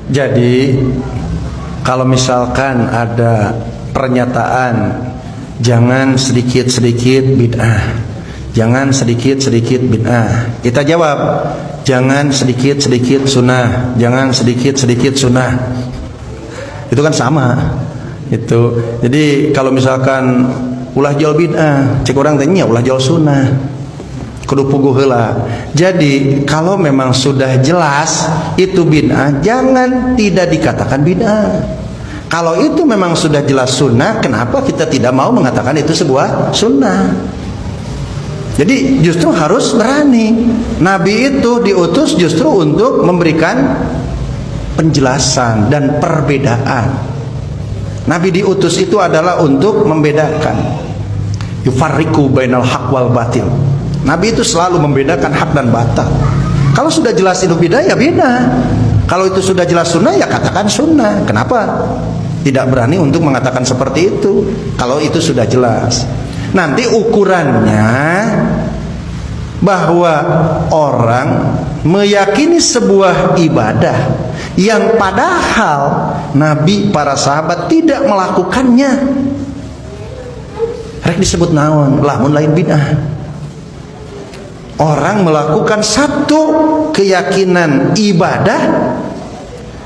Jadi kalau misalkan ada pernyataan jangan sedikit-sedikit bid'ah, jangan sedikit-sedikit bid'ah, kita jawab jangan sedikit-sedikit sunnah, jangan sedikit-sedikit sunnah. Itu kan sama. Itu. Jadi kalau misalkan ulah jual bid'ah, cek orang tanya ulah jual sunnah. Kudu puguh heula. Jadi kalau memang sudah jelas itu bid'ah, jangan tidak dikatakan bid'ah. Kalau itu memang sudah jelas sunnah, kenapa kita tidak mau mengatakan itu sebuah sunnah? Jadi justru harus berani. Nabi itu diutus justru untuk memberikan penjelasan dan perbedaan. Nabi diutus itu adalah untuk membedakan. Yufarriqu bainal haq wal batil. Nabi itu selalu membedakan hak dan batal. Kalau sudah jelas itu beda, ya beda. Kalau itu sudah jelas sunnah, ya katakan sunnah. Kenapa tidak berani untuk mengatakan seperti itu? Kalau itu sudah jelas. Nanti ukurannya bahwa orang meyakini sebuah ibadah yang padahal Nabi, para sahabat tidak melakukannya, rek disebut naon, lamun lain bid'ah. Orang melakukan satu keyakinan ibadah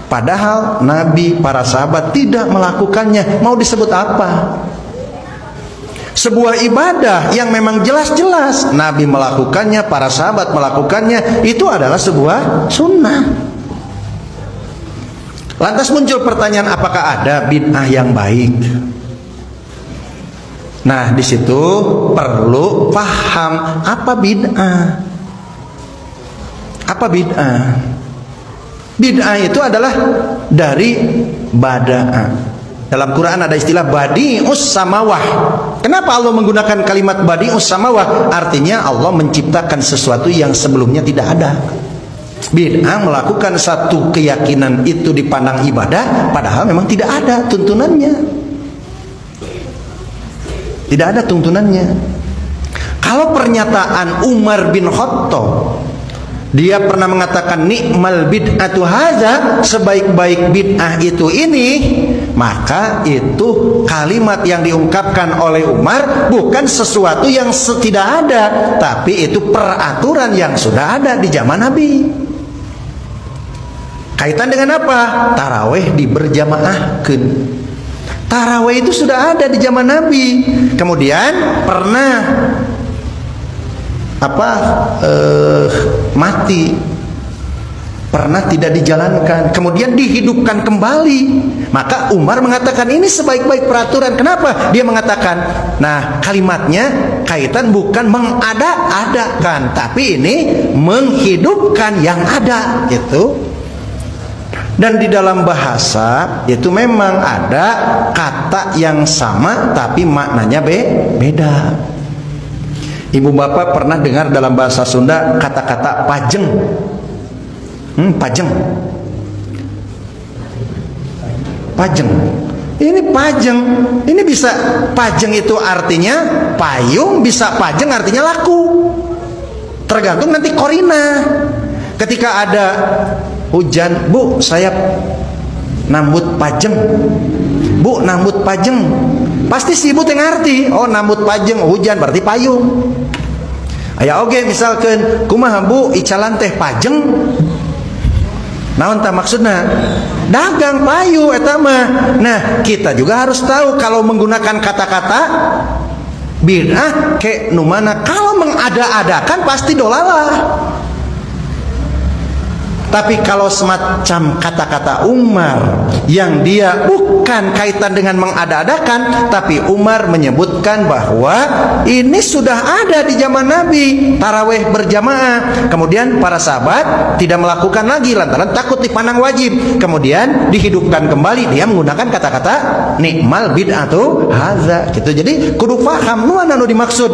padahal Nabi, para sahabat tidak melakukannya, mau disebut apa? Sebuah ibadah yang memang jelas-jelas Nabi melakukannya, para sahabat melakukannya, itu adalah sebuah sunnah. Lantas muncul pertanyaan, apakah ada bid'ah yang baik? Nah, di situ perlu paham apa bid'ah. Apa bid'ah? Bid'ah itu adalah dari bada'a. Dalam Quran ada istilah badi'us samawah. Kenapa Allah menggunakan kalimat badi'us samawah? Artinya Allah menciptakan sesuatu yang sebelumnya tidak ada. Bid'ah melakukan satu keyakinan itu dipandang ibadah padahal memang tidak ada tuntunannya. Tidak ada tuntunannya. Kalau pernyataan Umar bin Khattab, dia pernah mengatakan nikmal bid'atu hadza, sebaik-baik bid'ah itu ini, maka itu kalimat yang diungkapkan oleh Umar bukan sesuatu yang tidak ada, tapi itu peraturan yang sudah ada di zaman Nabi. Kaitan dengan apa? Tarawih diberjamaahkeun. Tarawih itu sudah ada di zaman Nabi. Kemudian pernah mati, pernah tidak dijalankan, kemudian dihidupkan kembali. Maka Umar mengatakan ini sebaik-baik peraturan. Kenapa? Dia mengatakan, nah kalimatnya kaitan bukan mengada-adakan, tapi ini menghidupkan yang ada, gitu. Dan di dalam bahasa itu memang ada kata yang sama tapi maknanya beda. Ibu bapak pernah dengar dalam bahasa Sunda kata-kata pajeng? Pajeng. Pajeng. Ini pajeng. Ini bisa pajeng itu artinya payung, bisa pajeng artinya laku. Tergantung nanti korina. Ketika ada hujan, bu saya nambut pajeng, bu nambut pajeng, pasti si ibu teh ngarti, oh nambut pajeng hujan berarti payung. Aya oge misalkan kumaha bu icalan teh pajeng, naon tah maksudna? Dagang payu eta mah. Nah kita juga harus tahu kalau menggunakan kata-kata bid'ah ke nu mana, kalau mengada-adakan pasti dolalah. Tapi kalau semacam kata-kata Umar yang dia bukan kaitan dengan mengada-adakan, tapi Umar menyebutkan bahwa ini sudah ada di zaman Nabi, tarawih berjamaah. Kemudian para sahabat tidak melakukan lagi lantaran takut dipandang wajib. Kemudian dihidupkan kembali, dia menggunakan kata-kata nikmal bid'atu hadza gitu. Jadi kudu paham nu anu dimaksud.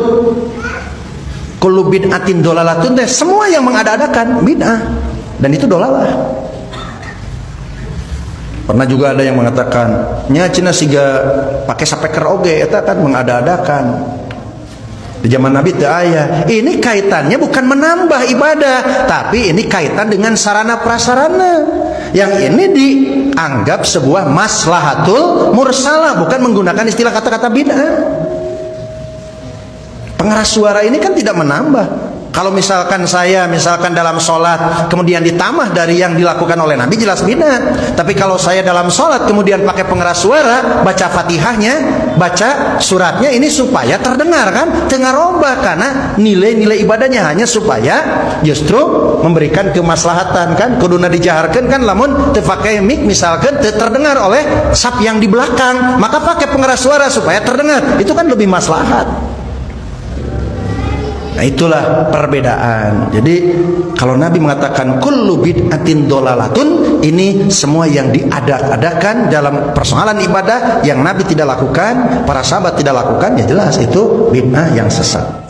Kullu bid'atin dolalatun, semua yang mengada-adakan bid'ah. Dan itu dolalah. Pernah juga ada yang mengatakan nya cina siga pakai sapeker oge, eta kan mengada-adakan. Di zaman Nabi teu aya. Ini kaitannya bukan menambah ibadah, tapi ini kaitan dengan sarana prasarana. Yang ini dianggap sebuah maslahatul mursalah, bukan menggunakan istilah kata-kata bid'ah. Pengeras suara ini kan tidak menambah. Kalau misalkan saya dalam sholat kemudian ditambah dari yang dilakukan oleh Nabi, jelas bid'ah. Tapi kalau saya dalam sholat kemudian pakai pengeras suara, baca Fatihahnya, baca suratnya, ini supaya terdengar kan, tengah rombah, karena nilai-nilai ibadahnya hanya supaya justru memberikan kemaslahatan kan. Kuduna dijaharkan kan, lamun teu pakai mic misalkan terdengar oleh sap yang di belakang, maka pakai pengeras suara supaya terdengar, itu kan lebih maslahat. Nah, itulah perbedaan. Jadi kalau Nabi mengatakan kullu bid'atin dolalatun, ini semua yang diadak-adakan dalam persoalan ibadah yang Nabi tidak lakukan, para sahabat tidak lakukan, ya jelas itu bid'ah yang sesat.